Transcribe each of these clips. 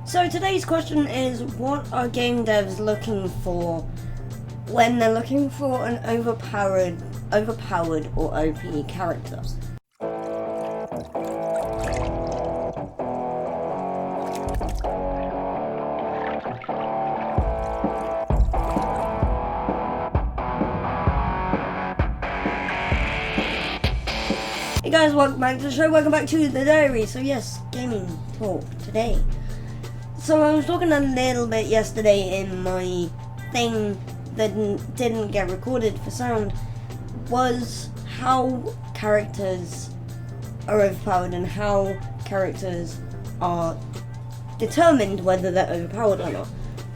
So today's question is, what are game devs looking for when they're looking for an overpowered or OP character? Hey guys, welcome back to the show, welcome back to the diary. So yes, gaming talk today. So I was talking a little bit yesterday in my thing that didn't get recorded for sound, was how characters are overpowered and how characters are determined whether they're overpowered or not.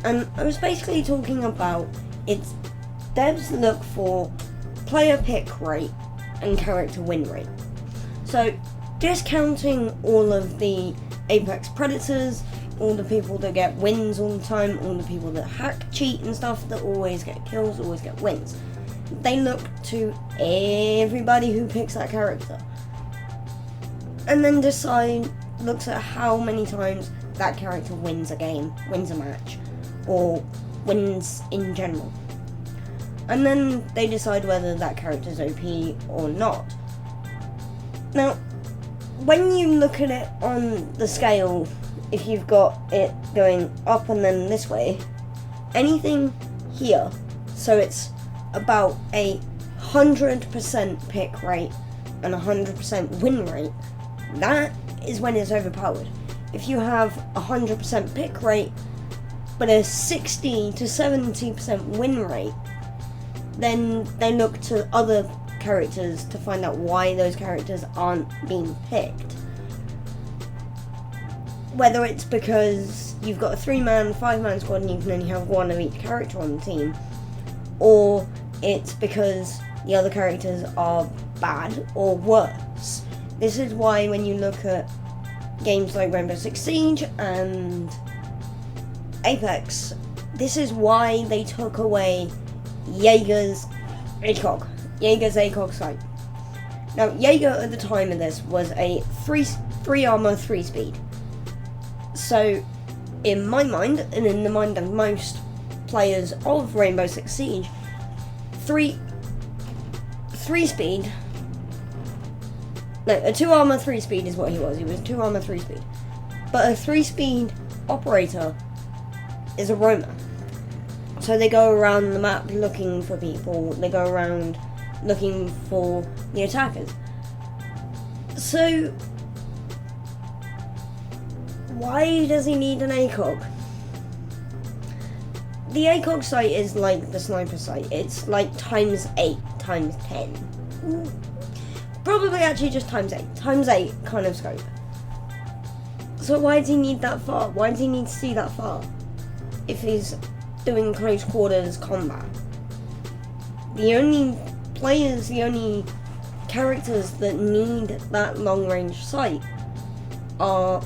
And I was basically talking about devs look for player pick rate and character win rate. So, discounting all of the Apex Predators, all the people that get wins all the time, all the people that hack, cheat and stuff, that always get kills, always get wins. They look to everybody who picks that character. And then looks at how many times that character wins a game, wins a match, or wins in general. And then they decide whether that character's OP or not. Now, when you look at it on the scale, if you've got it going up and then this way, anything here, so it's about a 100% pick rate and 100% win rate, that is when it's overpowered. If you have 100% pick rate, but a 60 to 70% win rate, then they look to other characters to find out why those characters aren't being picked. Whether it's because you've got a 3-man, 5-man squad and you can only have one of each character on the team, or it's because the other characters are bad or worse. This is why when you look at games like Rainbow Six Siege and Apex, this is why they took away Jaeger's ACOG sight. Now, Jaeger at the time of this was a 3 armor, 3 speed. So, in my mind, and in the mind of most players of Rainbow Six Siege, 3 speed. No, a 2 armor, 3 speed is what he was. He was 2 armor, 3 speed. But a 3 speed operator is a roamer. So they go around the map looking for people, they go around looking for the attackers. So, why does he need an ACOG? The ACOG sight is like the sniper sight, it's like times 8, times 10. Probably actually just times 8 kind of scope. So why does he need that far? Why does he need to see that far? If he's doing close quarters combat. The only characters that need that long range sight are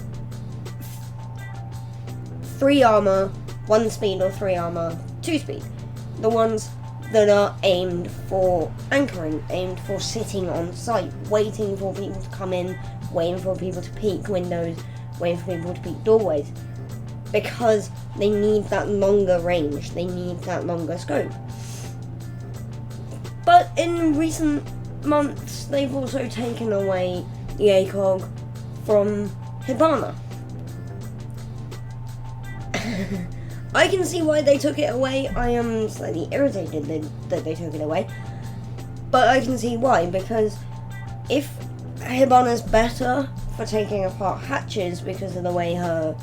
3 armor, 1 speed or 3 armor, 2 speed. The ones that are aimed for anchoring, aimed for sitting on sight, waiting for people to come in, waiting for people to peek windows, waiting for people to peek doorways. Because they need that longer range, they need that longer scope. But in recent months, they've also taken away the ACOG from Hibana. I can see why they took it away. I am slightly irritated that they took it away. But I can see why, because if Hibana's better for taking apart hatches because of the way her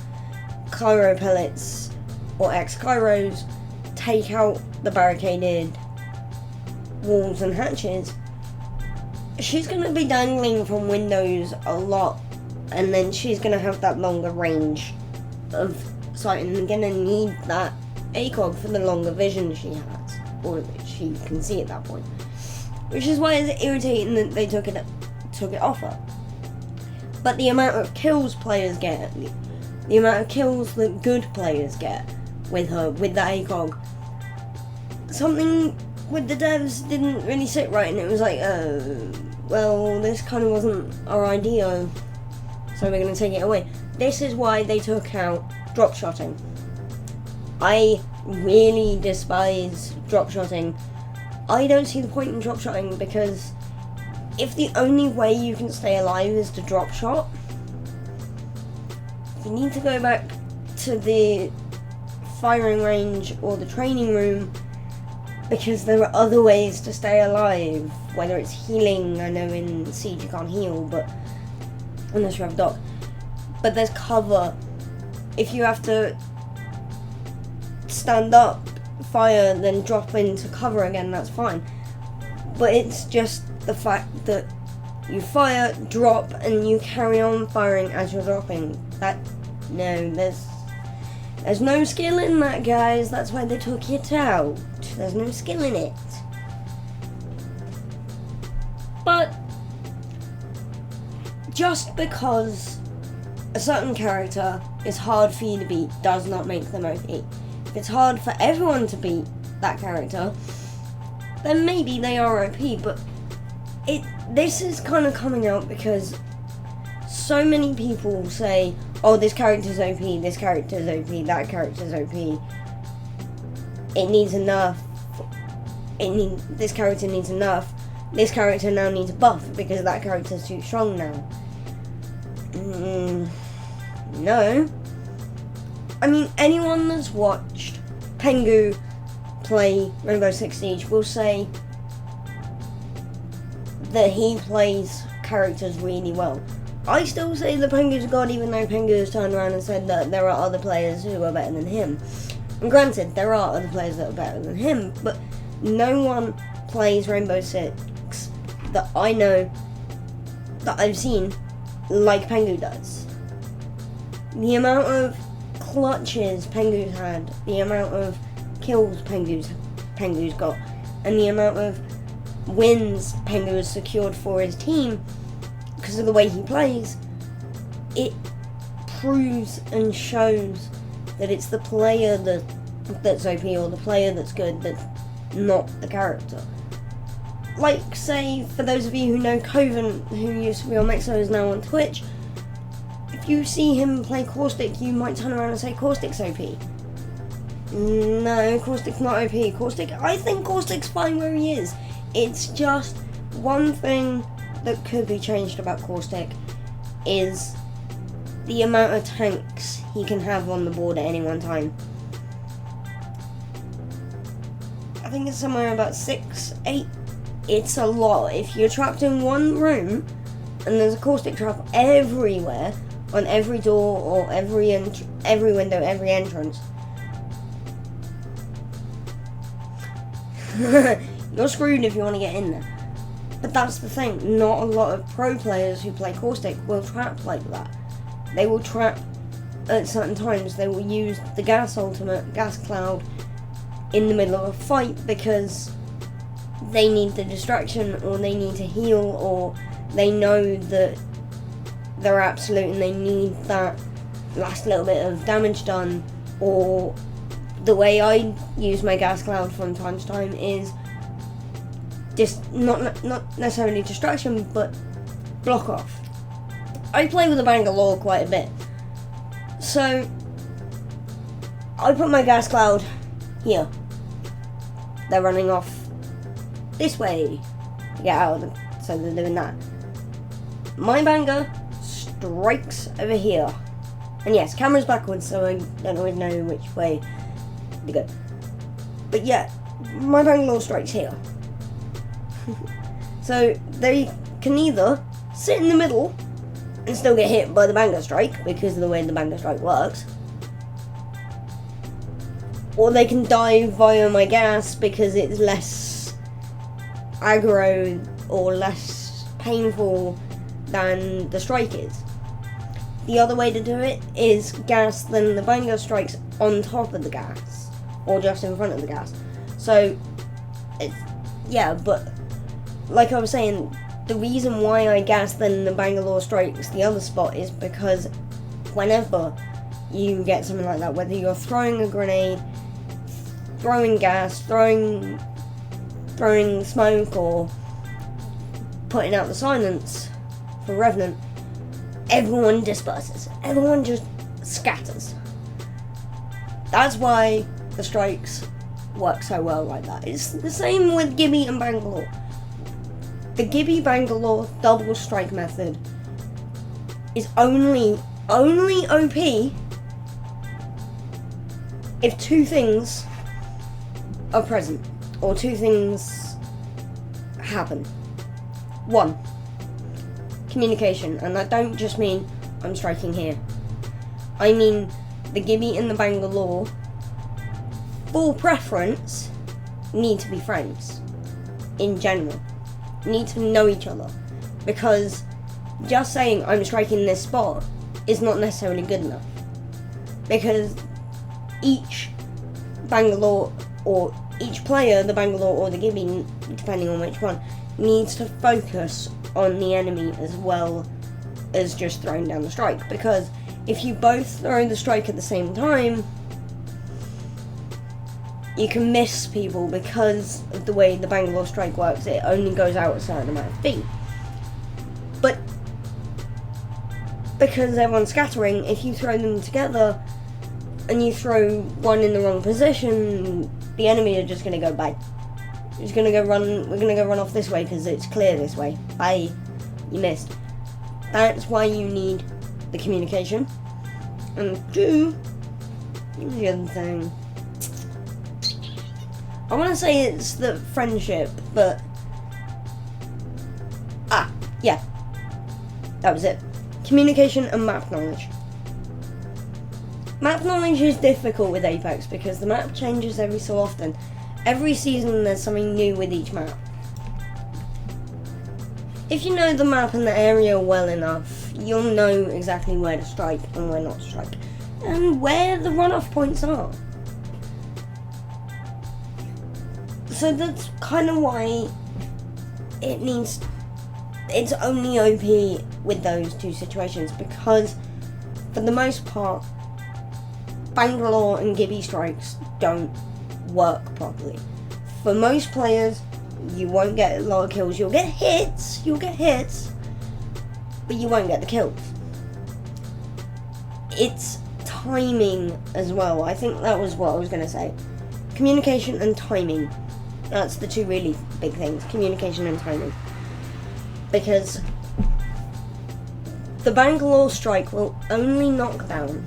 Cairo pellets or ex-Cairos take out the barricaded walls and hatches, she's going to be dangling from windows a lot, and then she's going to have that longer range of sight and going to need that ACOG for the longer vision she has, or that she can see at that point. Which is why it's irritating that they took it off her. But the amount of kills players get, the amount of kills that good players get with her, with the ACOG, something with the devs didn't really sit right, and it was like, well, this kind of wasn't our idea, so we're going to take it away. This is why they took out drop shotting. I really despise drop shotting. I don't see the point in drop shotting because if the only way you can stay alive is to drop shot, you need to go back to the firing range or the training room because there are other ways to stay alive, whether it's healing. I know in Siege you can't heal, but unless you have a dock. But there's cover. If you have to stand up, fire, then drop into cover again, that's fine. But it's just the fact that you fire, drop, and you carry on firing as you're dropping. There's no skill in that, guys. That's why they took it out. There's no skill in it. But just because a certain character is hard for you to beat does not make them OP. If it's hard for everyone to beat that character, then maybe they are OP, but this is kind of coming out because so many people say, oh, this character's OP, this character's OP, that character's OP. It needs enough. This character needs enough. This character now needs a buff because that character's too strong now. No. I mean, anyone that's watched Pengu play Rainbow Six Siege will say that he plays characters really well. I still say that Pengu's God, even though Pengu has turned around and said that there are other players who are better than him. And granted, there are other players that are better than him, but no one plays Rainbow Six that I know, that I've seen, like Pengu does. The amount of clutches Pengu's had, the amount of kills Pengu's got, and the amount of wins Pengu has secured for his team because of the way he plays, it proves and shows that it's the player that's OP or the player that's good, that's not the character. Like, say, for those of you who know Coven, who used to be on Mexo, is now on Twitch, if you see him play Caustic, you might turn around and say Caustic's OP. No, Caustic's not OP. I think Caustic's fine where he is. It's just one thing that could be changed about Caustic is the amount of tanks he can have on the board at any one time. I think it's somewhere about 6, 8. It's a lot. If you're trapped in one room and there's a Caustic trap everywhere, on every door or every window, every entrance, you're screwed if you want to get in there. But that's the thing, not a lot of pro players who play Caustic will trap like that. They will trap at certain times. They will use the gas ultimate, gas cloud, in the middle of a fight because they need the distraction, or they need to heal, or they know that they're absolute and they need that last little bit of damage done. Or the way I use my gas cloud from time to time is just not necessarily distraction, but block off. I play with the Bangalore quite a bit, so I put my gas cloud here. They're running off this way to get out of them, so they're doing that. My banger strikes over here, and yes, camera's backwards, so I don't always know which way to go. But yeah, my Bangalore strikes here. So they can either sit in the middle and still get hit by the banger strike because of the way the banger strike works, or they can die via my gas because it's less aggro or less painful than the strike is. The other way to do it is gas, then the banger strikes on top of the gas or just in front of the gas. So it's, yeah, but like I was saying, the reason why I gas then the Bangalore strikes the other spot is because whenever you get something like that, whether you're throwing a grenade, throwing gas, throwing smoke, or putting out the silence for Revenant, everyone disperses. Everyone just scatters. That's why the strikes work so well like that. It's the same with Gibby and Bangalore. The Gibby Bangalore double strike method is only OP if two things are present, or two things happen. One, communication, and I don't just mean I'm striking here. I mean the Gibby and the Bangalore, for preference, need to be friends. In general, need to know each other, because just saying I'm striking this spot is not necessarily good enough, because each Bangalore, or each player, the Bangalore or the Gibby, depending on which one, needs to focus on the enemy as well as just throwing down the strike, because if you both throw the strike at the same time, you can miss people because of the way the Bangalore strike works. It only goes out a certain amount of feet. But because everyone's scattering, if you throw them together and you throw one in the wrong position, the enemy are just going to go bye. We're going to go run off this way because it's clear this way. Bye. You missed. That's why you need the communication. And two, the other thing, I want to say it's the friendship, but yeah, that was it. Communication and map knowledge. Map knowledge is difficult with Apex because the map changes every so often. Every season there's something new with each map. If you know the map and the area well enough, you'll know exactly where to strike and where not to strike, and where the runoff points are. So that's kind of why it's only OP with those two situations, because for the most part, Bangalore and Gibby strikes don't work properly. For most players, you won't get a lot of kills. You'll get hits, but you won't get the kills. It's timing as well. I think that was what I was going to say. Communication and timing. That's the two really big things. Communication and timing. Because the Bangalore strike will only knock down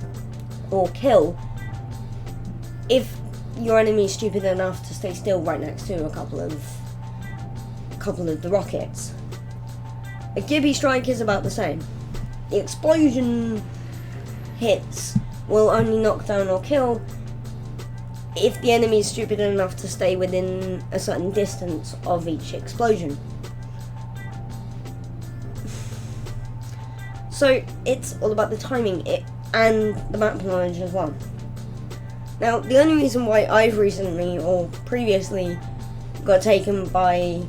or kill if your enemy is stupid enough to stay still right next to a couple of the rockets. A Gibby strike is about the same. The explosion hits will only knock down or kill if the enemy is stupid enough to stay within a certain distance of each explosion. So it's all about the timing and the map knowledge as well. Now, the only reason why I've recently or previously got taken by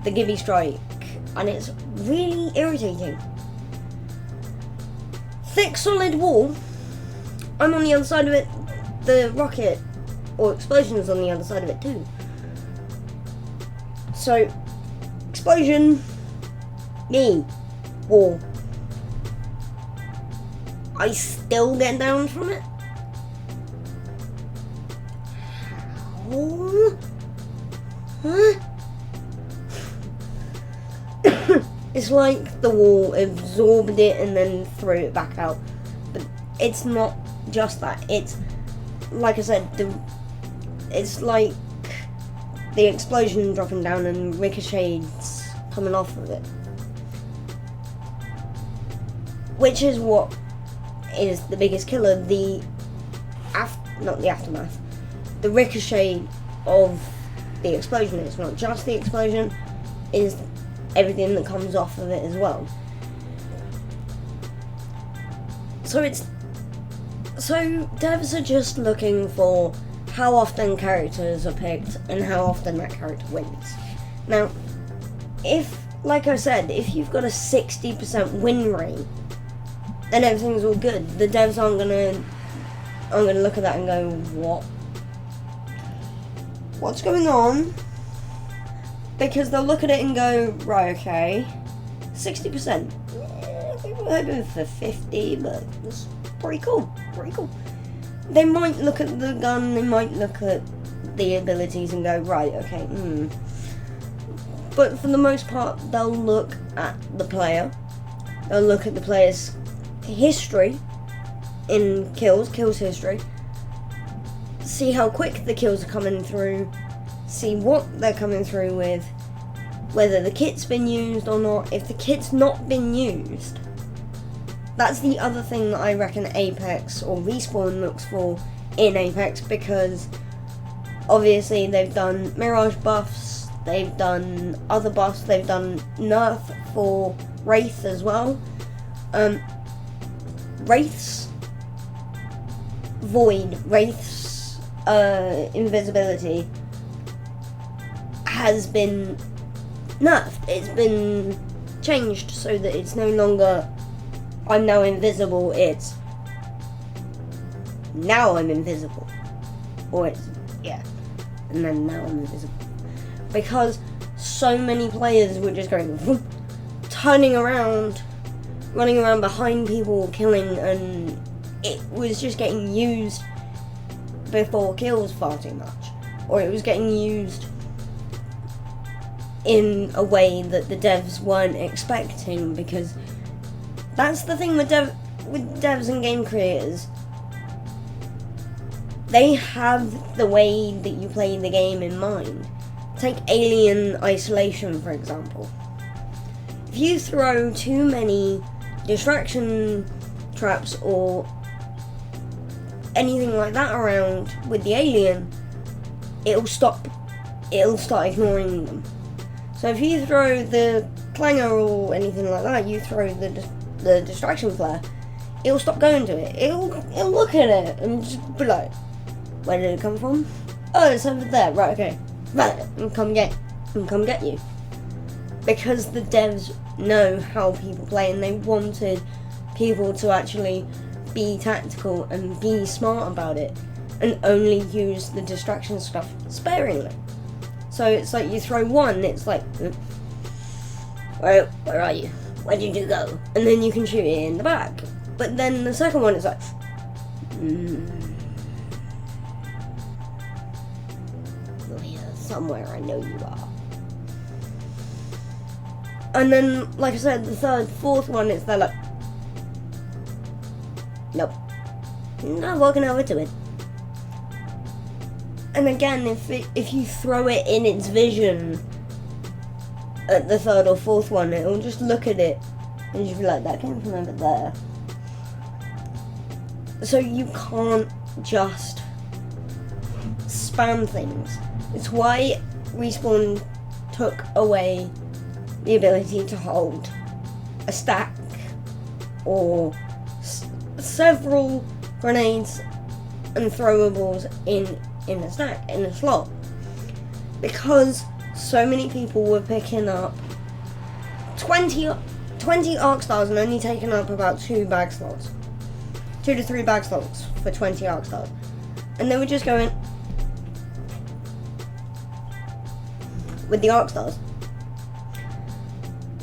the Gibby strike, and it's really irritating. Thick solid wall, I'm on the other side of it, the rocket or explosion is on the other side of it too. So, explosion, me, wall. I still get down from it? How? Huh? It's like the wall absorbed it and then threw it back out. But it's not just that. It's, like I said, it's like the explosion dropping down and ricochets coming off of it. Which is what is the biggest killer, not the aftermath. The ricochet of the explosion. It's not just the explosion, is everything that comes off of it as well. So devs are just looking for how often characters are picked and how often that character wins. Now, if, like I said, if you've got a 60% win rate, then everything's all good. The devs aren't gonna look at that and go, what's going on? Because they'll look at it and go, right, okay, 60%. I think we're hoping for 50, but it's pretty cool. they might look at the gun, they might look at the abilities and go, right, okay, But for the most part, they'll look at the player. They'll look at the player's history in kills history. See how quick the kills are coming through. See what they're coming through with. Whether the kit's been used or not. If the kit's not been used, that's the other thing that I reckon Apex or Respawn looks for in Apex, because obviously they've done Mirage buffs, they've done other buffs, they've done nerf for Wraith as well. Wraith's invisibility has been nerfed. It's been changed so that it's no longer I'm now invisible, it's now I'm invisible. Or it's, yeah, and then now I'm invisible. Because so many players were just going, whoop, turning around, running around behind people, killing, and it was just getting used before kills far too much. Or it was getting used in a way that the devs weren't expecting, because that's the thing with devs and game creators. They have the way that you play the game in mind. Take Alien Isolation, for example. If you throw too many distraction traps or anything like that around with the alien, it'll start ignoring them. So if you throw the clanger or anything like that, you throw the distraction flare, it'll stop going to it. It'll look at it and just be like, where did it come from? Oh, it's over there. Right, okay. Right, and come get you. Because the devs know how people play, and they wanted people to actually be tactical and be smart about it, and only use the distraction stuff sparingly. So it's like you throw one, it's like, where are you? Where did you go? And then you can shoot it in the back. But then the second one is like, you're here somewhere, I know you are. And then, like I said, the third, fourth one, it's they're like, nope, not walking over to it. And again, if you throw it in its vision at the third or fourth one, it'll just look at it and just be like, that came from over there. So you can't just spam things. It's why Respawn took away the ability to hold a stack or several grenades and throwables in a stack, in a slot, because so many people were picking up 20 arc stars and only taking up about 2 bag slots. 2 to 3 bag slots for 20 arc stars. And they were just going with the arc stars.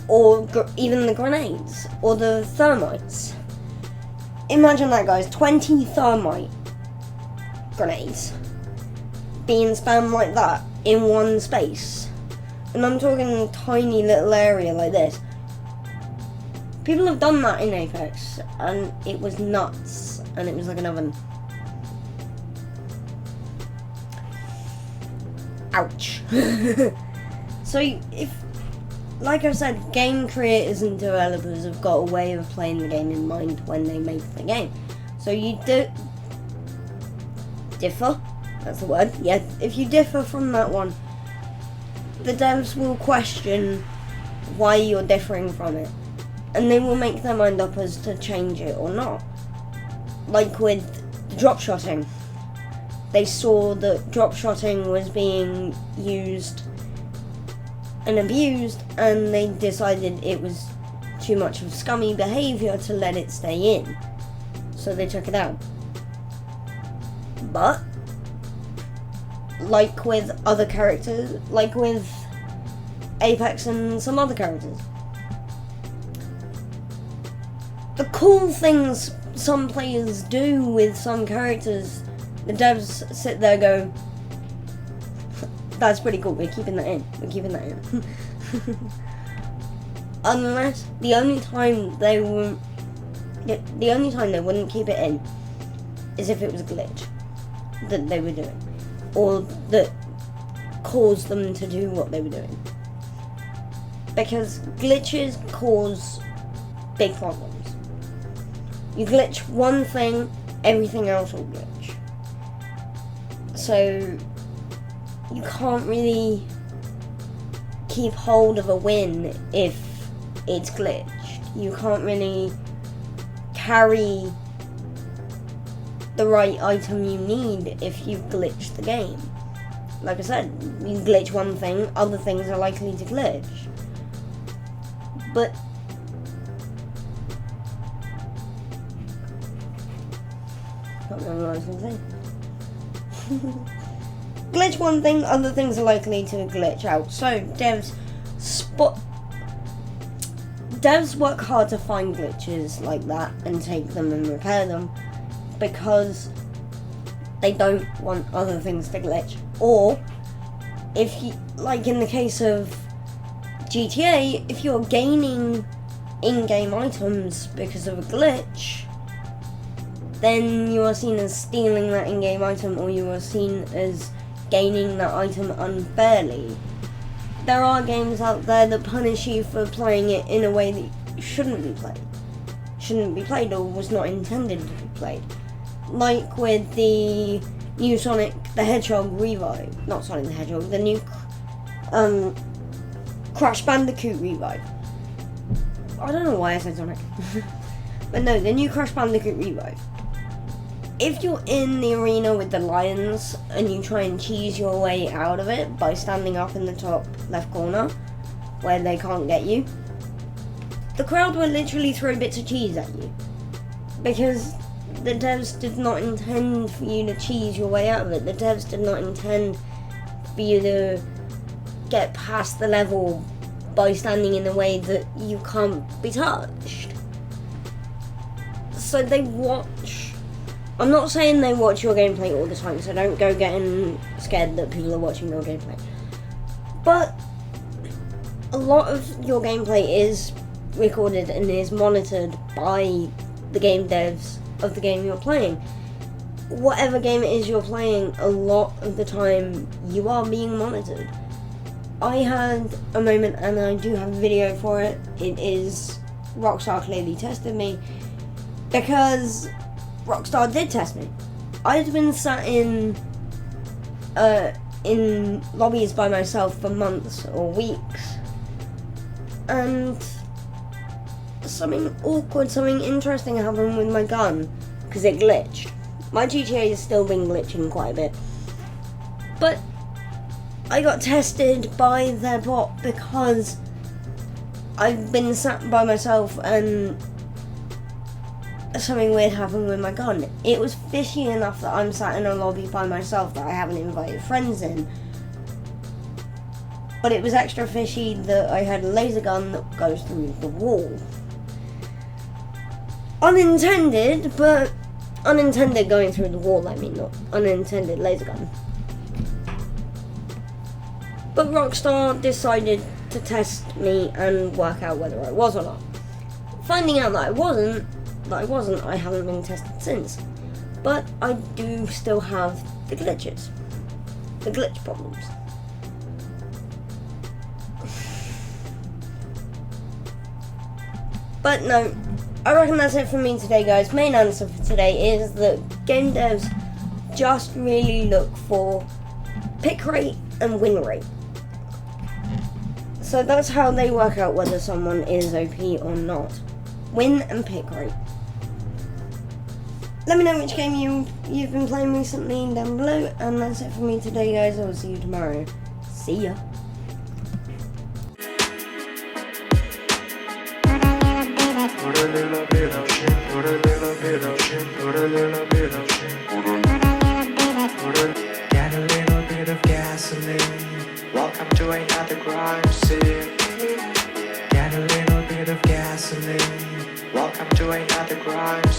Or even the grenades. Or the thermites. Imagine that, guys. 20 thermite grenades being spammed like that in one space. And I'm talking a tiny little area like this. People have done that in Apex, and it was nuts, and it was like an oven. Ouch. So if, like I said, game creators and developers have got a way of playing the game in mind when they make the game. So you differ, that's the word, yeah, if you differ from that one, the devs will question why you're differing from it, and they will make their mind up as to change it or not. Like with the drop shotting, they saw that drop shotting was being used and abused, and they decided it was too much of scummy behaviour to let it stay in, so they took it out. But like with other characters, like with Apex and some other characters, the cool things some players do with some characters, the devs sit there go, that's pretty cool, we're keeping that in. Unless the only time they wouldn't keep it in is if it was a glitch that they were doing, or that caused them to do what they were doing. Because glitches cause big problems. You glitch one thing, everything else will glitch. So you can't really keep hold of a win if it's glitched. You can't really carry the right item you need if you've glitched the game. Like I said, you glitch one thing, other things are likely to glitch. But can't remember what I was going to say. Glitch one thing, other things are likely to glitch out. So devs work hard to find glitches like that and take them and repair them, because they don't want other things to glitch. Or if you, like in the case of GTA, if you're gaining in-game items because of a glitch, then you are seen as stealing that in-game item, or you are seen as gaining that item unfairly. There are games out there that punish you for playing it in a way that shouldn't be played or was not intended to be played. Like with the new Sonic the Hedgehog revive, not Sonic the Hedgehog, the new Crash Bandicoot revive. I don't know why I said Sonic. But no, the new Crash Bandicoot revive. If you're in the arena with the lions and you try and cheese your way out of it by standing up in the top left corner where they can't get you, the crowd will literally throw bits of cheese at you, because the devs did not intend for you to cheese your way out of it. The devs did not intend for you to get past the level by standing in a way that you can't be touched. So they watch. I'm not saying they watch your gameplay all the time, so don't go getting scared that people are watching your gameplay. But a lot of your gameplay is recorded and is monitored by the game devs of the game you're playing. Whatever game it is you're playing, a lot of the time you are being monitored. I had a moment, and I do have a video for it. It is Rockstar clearly tested me, because Rockstar did test me. I'd been sat in lobbies by myself for months or weeks, and something awkward, something interesting happened with my gun, because it glitched. My GTA has still been glitching quite a bit, but I got tested by their bot because I've been sat by myself and something weird happened with my gun. It was fishy enough that I'm sat in a lobby by myself that I haven't invited friends in. But it was extra fishy that I had a laser gun that goes through the wall. Unintended, but unintended going through the wall, I mean, not unintended laser gun. But Rockstar decided to test me and work out whether I was or not. Finding out that I wasn't, I haven't been tested since. But I do still have the glitches. The glitch problems. But no, I reckon that's it for me today, guys. Main answer for today is that game devs just really look for pick rate and win rate. So that's how they work out whether someone is OP or not. Win and pick rate. Let me know which game you've been playing recently down below, and that's it for me today, guys. I will see you tomorrow. See ya. Put a little bit of shit, put a little bit of shit, put a little bit of shit. Get a little bit of gasoline. Welcome to another crime scene. Get a little bit of gasoline. Welcome to another crime scene.